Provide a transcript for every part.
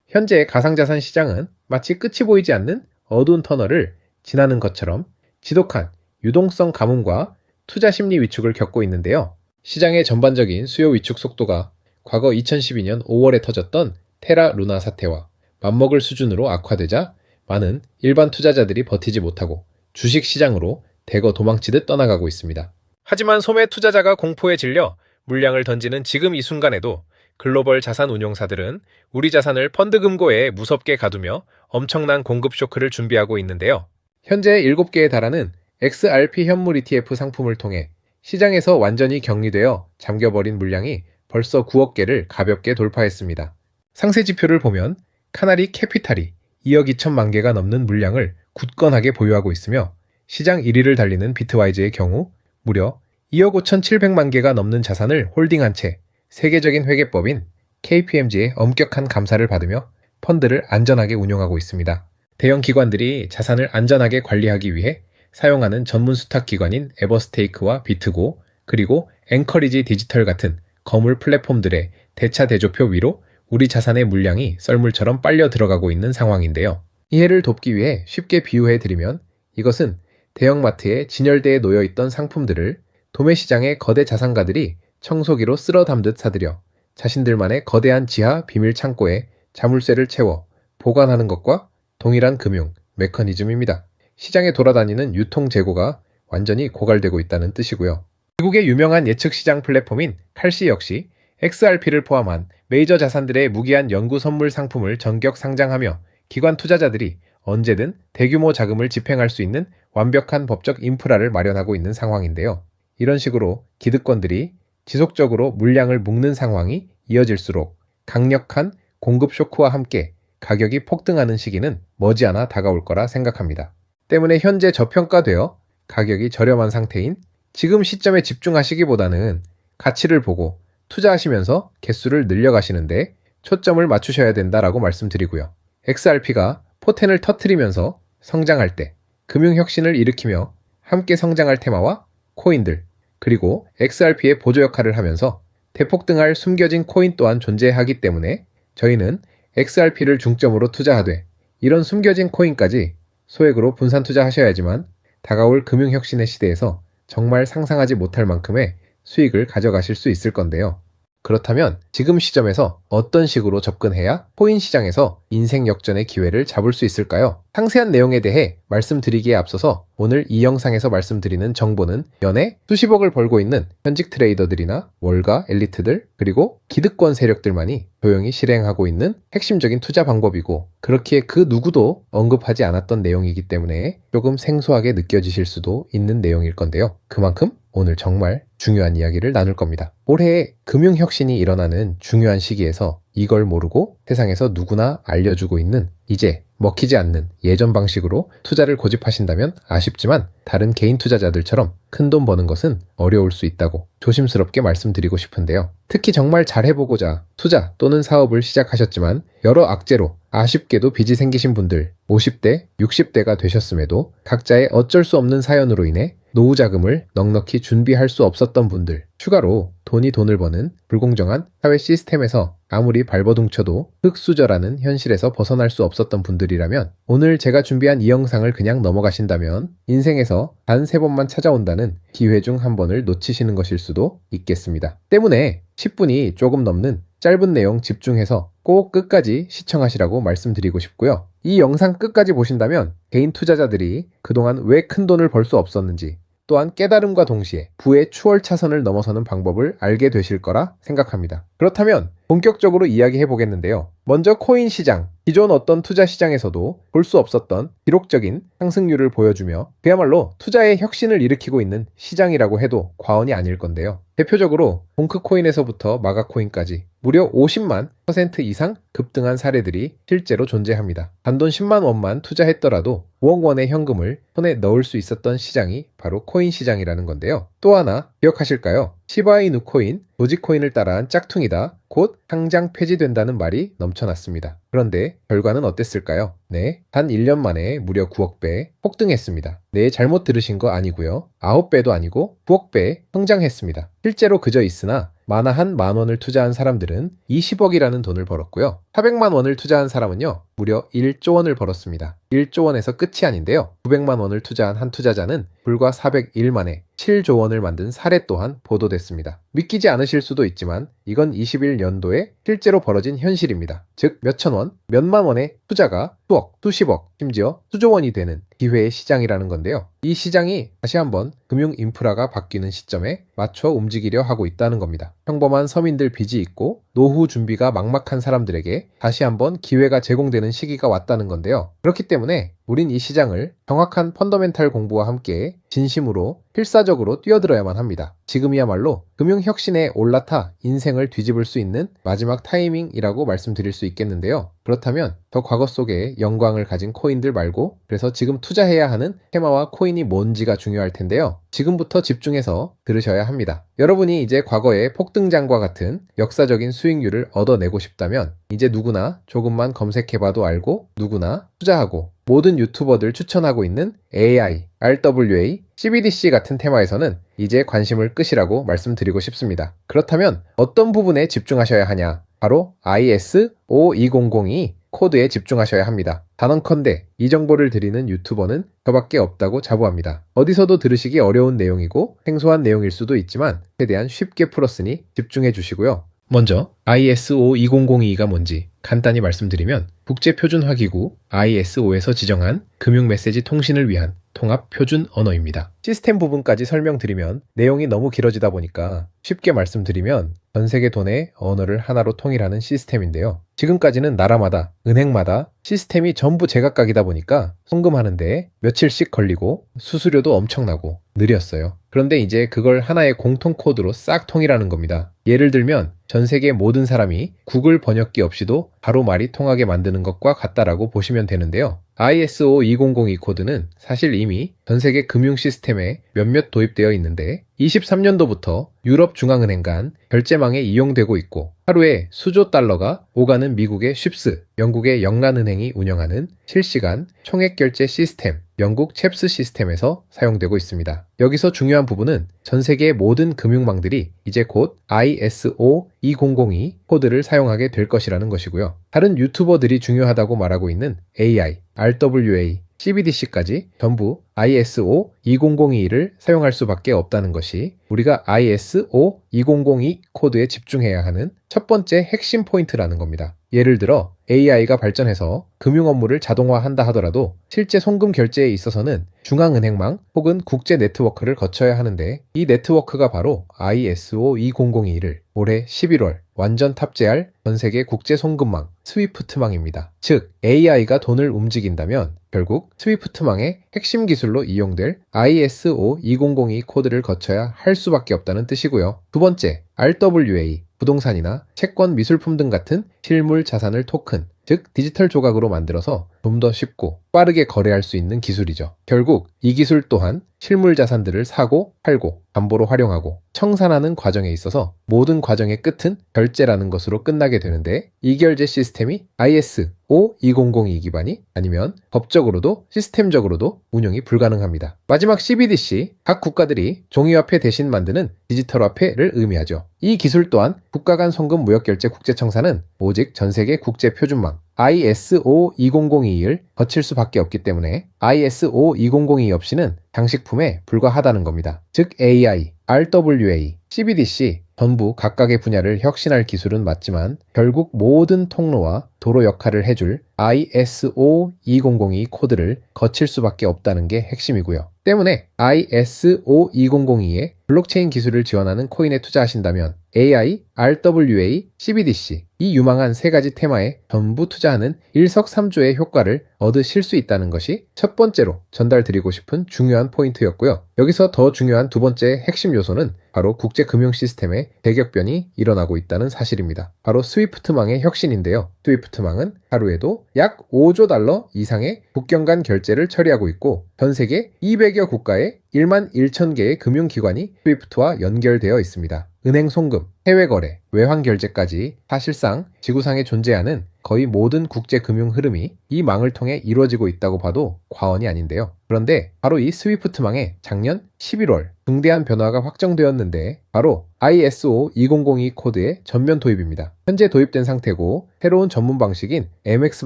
현재 가상자산 시장은 마치 끝이 보이지 않는 어두운 터널을 지나는 것처럼 지독한 유동성 가뭄과 투자 심리 위축을 겪고 있는데요. 시장의 전반적인 수요 위축 속도가 과거 2012년 5월에 터졌던 테라 루나 사태와 맞먹을 수준으로 악화되자 많은 일반 투자자들이 버티지 못하고 주식 시장으로 대거 도망치듯 떠나가고 있습니다. 하지만 소매 투자자가 공포에 질려 물량을 던지는 지금 이 순간에도 글로벌 자산 운용사들은 우리 자산을 펀드 금고에 무섭게 가두며 엄청난 공급 쇼크를 준비하고 있는데요. 현재 7개에 달하는 XRP 현물 ETF 상품을 통해 시장에서 완전히 격리되어 잠겨버린 물량이 벌써 9억 개를 가볍게 돌파했습니다. 상세 지표를 보면 카나리 캐피탈이 2억 2천만 개가 넘는 물량을 굳건하게 보유하고 있으며 시장 1위를 달리는 비트와이즈의 경우 무려 2억 5천7백만 개가 넘는 자산을 홀딩한 채 세계적인 회계법인 KPMG의 엄격한 감사를 받으며 펀드를 안전하게 운용하고 있습니다. 대형 기관들이 자산을 안전하게 관리하기 위해 사용하는 전문 수탁 기관인 에버스테이크와 비트고 그리고 앵커리지 디지털 같은 거물 플랫폼들의 대차 대조표 위로 우리 자산의 물량이 썰물처럼 빨려 들어가고 있는 상황인데요. 이해를 돕기 위해 쉽게 비유해드리면 이것은 대형마트의 진열대에 놓여있던 상품들을 도매시장의 거대 자산가들이 청소기로 쓸어 담듯 사들여 자신들만의 거대한 지하 비밀 창고에 자물쇠를 채워 보관하는 것과 동일한 금융 메커니즘입니다. 시장에 돌아다니는 유통 재고가 완전히 고갈되고 있다는 뜻이고요. 미국의 유명한 예측 시장 플랫폼인 칼시 역시 XRP를 포함한 메이저 자산들의 무기한 연구 선물 상품을 전격 상장하며 기관 투자자들이 언제든 대규모 자금을 집행할 수 있는 완벽한 법적 인프라를 마련하고 있는 상황인데요. 이런 식으로 기득권들이 지속적으로 물량을 묶는 상황이 이어질수록 강력한 공급 쇼크와 함께 가격이 폭등하는 시기는 머지않아 다가올 거라 생각합니다. 때문에 현재 저평가되어 가격이 저렴한 상태인 지금 시점에 집중하시기보다는 가치를 보고 투자하시면서 개수를 늘려가시는데 초점을 맞추셔야 된다라고 말씀드리고요. XRP가 포텐을 터트리면서 성장할 때 금융혁신을 일으키며 함께 성장할 테마와 코인들 그리고 XRP의 보조 역할을 하면서 대폭등할 숨겨진 코인 또한 존재하기 때문에 저희는 XRP를 중점으로 투자하되 이런 숨겨진 코인까지 소액으로 분산 투자하셔야지만 다가올 금융혁신의 시대에서 정말 상상하지 못할 만큼의 수익을 가져가실 수 있을 건데요. 그렇다면 지금 시점에서 어떤 식으로 접근해야 코인 시장에서 인생 역전의 기회를 잡을 수 있을까요? 상세한 내용에 대해 말씀드리기에 앞서서 오늘 이 영상에서 말씀드리는 정보는 연에 수십억을 벌고 있는 현직 트레이더들이나 월가 엘리트들 그리고 기득권 세력들만이 조용히 실행하고 있는 핵심적인 투자 방법이고 그렇기에 그 누구도 언급하지 않았던 내용이기 때문에 조금 생소하게 느껴지실 수도 있는 내용일 건데요. 그만큼 오늘 정말 중요한 이야기를 나눌 겁니다. 올해 금융혁신이 일어나는 중요한 시기에서 이걸 모르고 세상에서 누구나 알려주고 있는 이제 먹히지 않는 예전 방식으로 투자를 고집하신다면 아쉽지만 다른 개인 투자자들처럼 큰돈 버는 것은 어려울 수 있다고 조심스럽게 말씀드리고 싶은데요. 특히 정말 잘해보고자 투자 또는 사업을 시작하셨지만 여러 악재로 아쉽게도 빚이 생기신 분들 50대, 60대가 되셨음에도 각자의 어쩔 수 없는 사연으로 인해 노후 자금을 넉넉히 준비할 수 없었던 분들 추가로 돈이 돈을 버는 불공정한 사회 시스템에서 아무리 발버둥쳐도 흙수저라는 현실에서 벗어날 수 없었던 분들이라면 오늘 제가 준비한 이 영상을 그냥 넘어가신다면 인생에서 단 3번만 찾아온다는 기회 중 한 번을 놓치시는 것일 수도 있겠습니다. 때문에 10분이 조금 넘는 짧은 내용 집중해서 꼭 끝까지 시청하시라고 말씀드리고 싶고요. 이 영상 끝까지 보신다면 개인 투자자들이 그동안 왜 큰 돈을 벌 수 없었는지 또한 깨달음과 동시에 부의 추월 차선을 넘어서는 방법을 알게 되실 거라 생각합니다. 그렇다면 본격적으로 이야기해 보겠는데요. 먼저 코인 시장, 기존 어떤 투자 시장에서도 볼 수 없었던 기록적인 상승률을 보여주며 그야말로 투자의 혁신을 일으키고 있는 시장이라고 해도 과언이 아닐 건데요. 대표적으로 봉크코인에서부터 마가코인까지 무려 50만% 이상 급등한 사례들이 실제로 존재합니다. 단돈 10만 원만 투자했더라도 5억 원의 현금을 손에 넣을 수 있었던 시장이 바로 코인 시장이라는 건데요. 또 하나 기억하실까요? 시바이누 코인, 도지코인을 따라한 짝퉁이다. 곧 상장 폐지된다는 말이 넘쳐났습니다. 그런데 결과는 어땠을까요? 네, 단 1년 만에 무려 9억 배 폭등했습니다. 네, 잘못 들으신 거 아니고요. 9배도 아니고 9억 배 성장했습니다. 실제로 그저 있으나 만화 한 만 원을 투자한 사람들은 20억이라는 돈을 벌었고요. 400만 원을 투자한 사람은요, 무려 1조 원을 벌었습니다. 1조 원에서 끝이 아닌데요. 900만 원을 투자한 한 투자자는 불과 401 만에 7조 원을 만든 사례 또한 보도됐습니다. 믿기지 않으실 수도 있지만 이건 21년도에 실제로 벌어진 현실입니다. 즉 몇천 원, 몇만 원의 투자가 수억, 수십억, 심지어 수조 원이 되는 기회의 시장이라는 건데요. 이 시장이 다시 한번 금융 인프라가 바뀌는 시점에 맞춰 움직이려 하고 있다는 겁니다. 평범한 서민들 빚이 있고 노후 준비가 막막한 사람들에게 다시 한번 기회가 제공되는 시기가 왔다는 건데요. 그렇기 때문에 우린 이 시장을 정확한 펀더멘탈 공부와 함께 진심으로 필사적으로 뛰어들어야만 합니다. 지금이야말로 금융혁신에 올라타 인생을 뒤집을 수 있는 마지막 타이밍이라고 말씀드릴 수 있겠는데요. 그렇다면 저 과거 속에 영광을 가진 코인들 말고, 그래서 지금 투자해야 하는 테마와 코인이 뭔지가 중요할 텐데요. 지금부터 집중해서 들으셔야 합니다. 여러분이 이제 과거의 폭등장과 같은 역사적인 수익률을 얻어내고 싶다면 이제 누구나 조금만 검색해봐도 알고 누구나 투자하고 모든 유튜버들 추천하고 있는 AI, RWA, CBDC 같은 테마에서는 이제 관심을 끄시라고 말씀드리고 싶습니다. 그렇다면 어떤 부분에 집중하셔야 하냐? 바로 IS-5200이 코드에 집중하셔야 합니다. 단언컨대 이 정보를 드리는 유튜버는 저밖에 없다고 자부합니다. 어디서도 들으시기 어려운 내용이고 생소한 내용일 수도 있지만 최대한 쉽게 풀었으니 집중해 주시고요. 먼저 IS-5002가 뭔지 간단히 말씀드리면 국제표준화기구 ISO에서 지정한 금융메시지 통신을 위한 통합표준 언어입니다. 시스템 부분까지 설명드리면 내용이 너무 길어지다 보니까 쉽게 말씀드리면 전 세계 돈의 언어를 하나로 통일하는 시스템인데요. 지금까지는 나라마다, 은행마다 시스템이 전부 제각각이다 보니까 송금하는데 며칠씩 걸리고 수수료도 엄청나고 느렸어요. 그런데 이제 그걸 하나의 공통 코드로 싹 통일하는 겁니다. 예를 들면 전 세계 모든 사람이 구글 번역기 없이도 바로 말이 통하게 만드는 것과 같다라고 보시면 되는데요. ISO-2002 코드는 사실 이미 전 세계 금융 시스템에 몇몇 도입되어 있는데 23년도부터 유럽중앙은행 간 결제망에 이용되고 있고 하루에 수조 달러가 오가는 미국의 쉽스, 영국의 영란은행이 운영하는 실시간 총액결제 시스템, 영국 챕스 시스템에서 사용되고 있습니다. 여기서 중요한 부분은 전 세계의 모든 금융망들이 이제 곧 ISO-2002 코드를 사용하게 될 것이라는 것이고요. 다른 유튜버들이 중요하다고 말하고 있는 AI, RWA, CBDC까지 전부 ISO-2002를 사용할 수밖에 없다는 것이 우리가 ISO-2002 코드에 집중해야 하는 첫 번째 핵심 포인트라는 겁니다. 예를 들어 AI가 발전해서 금융 업무를 자동화한다 하더라도 실제 송금 결제에 있어서는 중앙은행망 혹은 국제 네트워크를 거쳐야 하는데 이 네트워크가 바로 ISO-2002를 올해 11월 완전 탑재할 전 세계 국제 송금망 스위프트망입니다. 즉 AI가 돈을 움직인다면 결국 스위프트망의 핵심 기술로 이용될 ISO-2002 코드를 거쳐야 할 수밖에 없다는 뜻이고요. 두 번째, RWA, 부동산이나 채권, 미술품 등 같은 실물 자산을 토큰, 즉 디지털 조각으로 만들어서 좀 더 쉽고 빠르게 거래할 수 있는 기술이죠. 결국 이 기술 또한 실물 자산들을 사고 팔고 담보로 활용하고 청산하는 과정에 있어서 모든 과정의 끝은 결제라는 것으로 끝나게 되는데 이 결제 시스템이 ISO-2002 기반이 아니면 법적으로도 시스템적으로도 운영이 불가능합니다. 마지막 CBDC, 각 국가들이 종이화폐 대신 만드는 디지털화폐를 의미하죠. 이 기술 또한 국가 간 송금 무역결제 국제청사는 오직 전세계 국제표준망 ISO-2002를 거칠 수밖에 없기 때문에 ISO-2002 없이는 장식품에 불과하다는 겁니다. 즉 AI, RWA, CBDC 전부 각각의 분야를 혁신할 기술은 맞지만 결국 모든 통로와 도로 역할을 해줄 ISO-2002 코드를 거칠 수밖에 없다는 게 핵심이고요. 때문에 ISO-2002에 블록체인 기술을 지원하는 코인에 투자하신다면 AI, RWA, CBDC 이 유망한 세 가지 테마에 전부 투자하는 일석삼조의 효과를 얻으실 수 있다는 것이 첫 번째로 전달드리고 싶은 중요한 포인트였고요. 여기서 더 중요한 두 번째 핵심 요소는 바로 국제 금융 시스템의 대격변이 일어나고 있다는 사실입니다. 바로 스위프트망의 혁신인데요. 스위프트망은 하루에도 약 5조 달러 이상의 국경 간 결제를 처리하고 있고 전 세계 200여 국가의 1만 1천 개의 금융기관이 스위프트와 연결되어 있습니다. 은행 송금, 해외 거래, 외환 결제까지 사실상 지구상에 존재하는 거의 모든 국제 금융 흐름이 이 망을 통해 이루어지고 있다고 봐도 과언이 아닌데요. 그런데 바로 이 스위프트망에 작년 11월 중대한 변화가 확정되었는데 바로 ISO 2002 코드의 전면 도입입니다. 현재 도입된 상태고 새로운 전문 방식인 MX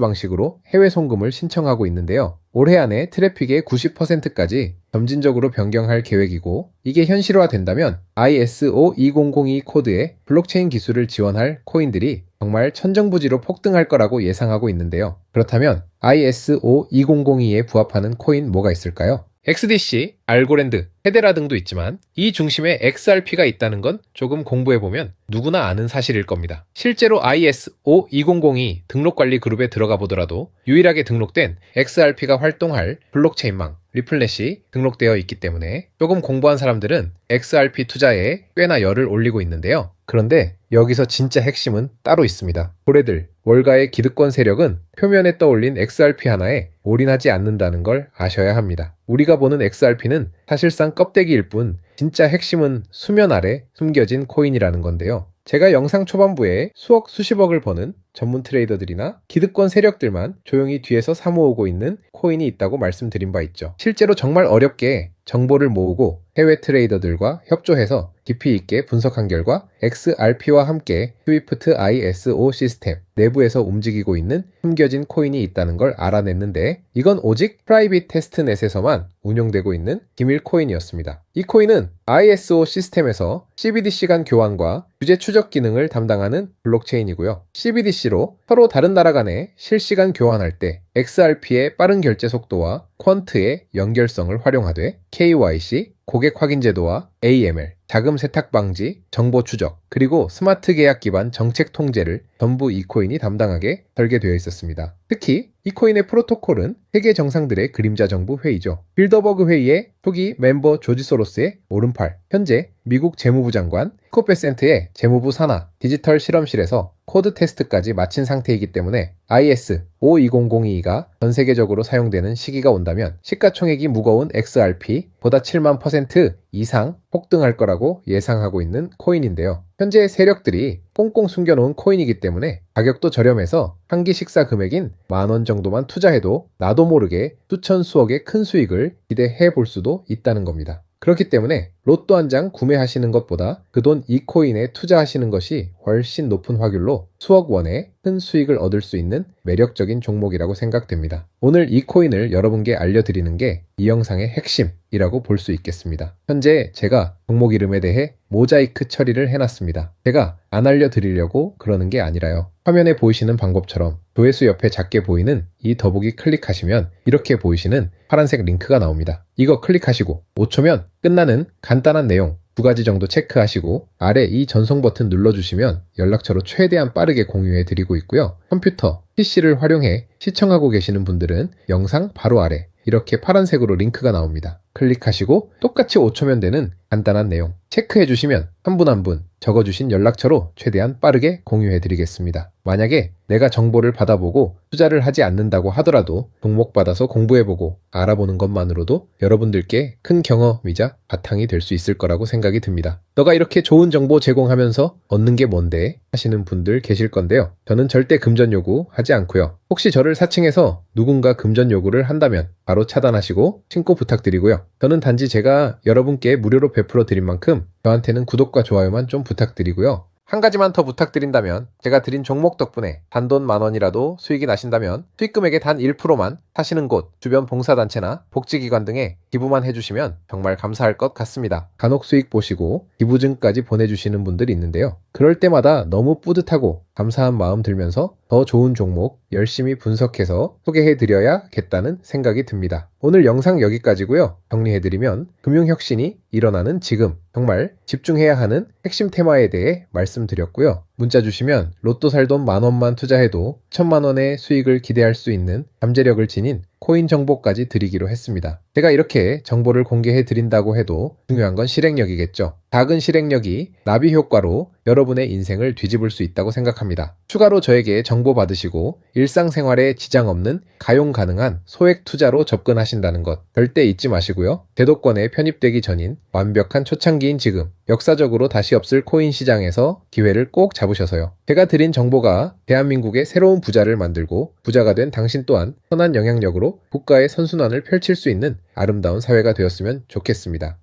방식으로 해외 송금을 신청하고 있는데요. 올해 안에 트래픽의 90%까지 점진적으로 변경할 계획이고 이게 현실화된다면 ISO 2002 코드의 블록체인 기술을 지원할 코인들이 정말 천정부지로 폭등할 거라고 예상하고 있는데요. 그렇다면 ISO 2002에 부합하는 코인 뭐가 있을까요? XDC, 알고랜드, 헤데라 등도 있지만 이 중심에 XRP가 있다는 건 조금 공부해보면 누구나 아는 사실일 겁니다. 실제로 ISO 2002 등록관리 그룹에 들어가 보더라도 유일하게 등록된 XRP가 활동할 블록체인망 리플렛이 등록되어 있기 때문에 조금 공부한 사람들은 XRP 투자에 꽤나 열을 올리고 있는데요. 그런데 여기서 진짜 핵심은 따로 있습니다. 고래들, 월가의 기득권 세력은 표면에 떠올린 XRP 하나에 올인하지 않는다는 걸 아셔야 합니다. 우리가 보는 XRP는 사실상 껍데기일 뿐 진짜 핵심은 수면 아래 숨겨진 코인이라는 건데요. 제가 영상 초반부에 수억 수십억을 버는 전문 트레이더들이나 기득권 세력들만 조용히 뒤에서 사모으고 있는 코인이 있다고 말씀드린 바 있죠. 실제로 정말 어렵게 정보를 모으고 해외 트레이더들과 협조해서 깊이 있게 분석한 결과 XRP와 함께 스위프트 ISO 시스템 내부에서 움직이고 있는 숨겨진 코인이 있다는 걸 알아냈는데 이건 오직 프라이빗 테스트넷에서만 운용되고 있는 기밀 코인이었습니다. 이 코인은 ISO 시스템에서 CBDC 간 교환과 규제 추적 기능을 담당하는 블록체인이고요. CBDC로 서로 다른 나라 간에 실시간 교환할 때 XRP의 빠른 결제 속도와 퀀트의 연결성을 활용하되 KYC, 고객 확인 제도와 AML, 자금 세탁 방지, 정보 추적, 그리고 스마트 계약 기반 정책 통제를 전부 이 코인이 담당하게 설계되어 있었습니다. 특히 이 코인의 프로토콜은 세계 정상들의 그림자 정부 회의죠. 빌더버그 회의의 초기 멤버 조지 소로스의 오른팔, 현재 미국 재무부 장관 스콧 베센트의 재무부 산하 디지털 실험실에서 코드 테스트까지 마친 상태이기 때문에 ISO 2002가 전 세계적으로 사용되는 시기가 온다면 시가총액이 무거운 XRP 보다 7만 % 이상 폭등할 거라고 예상하고 있는 코인인데요. 현재 세력들이 꽁꽁 숨겨놓은 코인이기 때문에 가격도 저렴해서 한 끼 식사 금액인 10,000원 정도만 투자해도 나도 모르게 수천 수억의 큰 수익을 기대해 볼 수도 있다는 겁니다. 그렇기 때문에 로또 한 장 구매하시는 것보다 그 돈 이 코인에 투자하시는 것이 훨씬 높은 확률로 수억 원의 큰 수익을 얻을 수 있는 매력적인 종목이라고 생각됩니다. 오늘 이 코인을 여러분께 알려드리는 게 이 영상의 핵심이라고 볼 수 있겠습니다. 현재 제가 종목 이름에 대해 모자이크 처리를 해놨습니다. 제가 안 알려드리려고 그러는 게 아니라요. 화면에 보이시는 방법처럼 조회수 옆에 작게 보이는 이 더보기 클릭하시면 이렇게 보이시는 파란색 링크가 나옵니다. 이거 클릭하시고 5초면 끝나는 간단한 내용 2가지 정도 체크하시고 아래 이 전송 버튼 눌러주시면 연락처로 최대한 빠르게 공유해 드리고 있고요. 컴퓨터, PC를 활용해 시청하고 계시는 분들은 영상 바로 아래 이렇게 파란색으로 링크가 나옵니다. 클릭하시고 똑같이 5초면 되는 간단한 내용 체크해 주시면 한 분 한 분 적어주신 연락처로 최대한 빠르게 공유해 드리겠습니다. 만약에 내가 정보를 받아보고 투자를 하지 않는다고 하더라도 종목 받아서 공부해보고 알아보는 것만으로도 여러분들께 큰 경험이자 바탕이 될 수 있을 거라고 생각이 듭니다. 너가 이렇게 좋은 정보 제공하면서 얻는 게 뭔데 하시는 분들 계실 건데요. 저는 절대 금전 요구 하지 않고요. 혹시 저를 사칭해서 누군가 금전 요구를 한다면 바로 차단하시고 신고 부탁드리고요. 저는 단지 제가 여러분께 무료로 베풀어 드린 만큼 저한테는 구독과 좋아요만 좀 부탁드리고요. 한 가지만 더 부탁드린다면 제가 드린 종목 덕분에 단돈 10,000원이라도 수익이 나신다면 수익금액의 단 1%만 사시는 곳, 주변 봉사단체나 복지기관 등에 기부만 해주시면 정말 감사할 것 같습니다. 간혹 수익 보시고 기부증까지 보내주시는 분들이 있는데요. 그럴 때마다 너무 뿌듯하고 감사한 마음 들면서 더 좋은 종목 열심히 분석해서 소개해드려야겠다는 생각이 듭니다. 오늘 영상 여기까지고요. 정리해드리면 금융혁신이 일어나는 지금 정말 집중해야 하는 핵심 테마에 대해 말씀드렸고요. 문자 주시면 로또 살 돈 10,000원만 투자해도 1,000,000원의 수익을 기대할 수 있는 잠재력을 지닌 코인 정보까지 드리기로 했습니다. 제가 이렇게 정보를 공개해 드린다고 해도 중요한 건 실행력이겠죠. 작은 실행력이 나비 효과로 여러분의 인생을 뒤집을 수 있다고 생각합니다. 추가로 저에게 정보 받으시고 일상생활에 지장 없는 가용 가능한 소액 투자로 접근하신다는 것 절대 잊지 마시고요. 제도권에 편입되기 전인 완벽한 초창기인 지금 역사적으로 다시 없을 코인 시장에서 기회를 꼭 잡으셔서요. 제가 드린 정보가 대한민국의 새로운 부자를 만들고 부자가 된 당신 또한 선한 영향력으로 국가의 선순환을 펼칠 수 있는 아름다운 사회가 되었으면 좋겠습니다.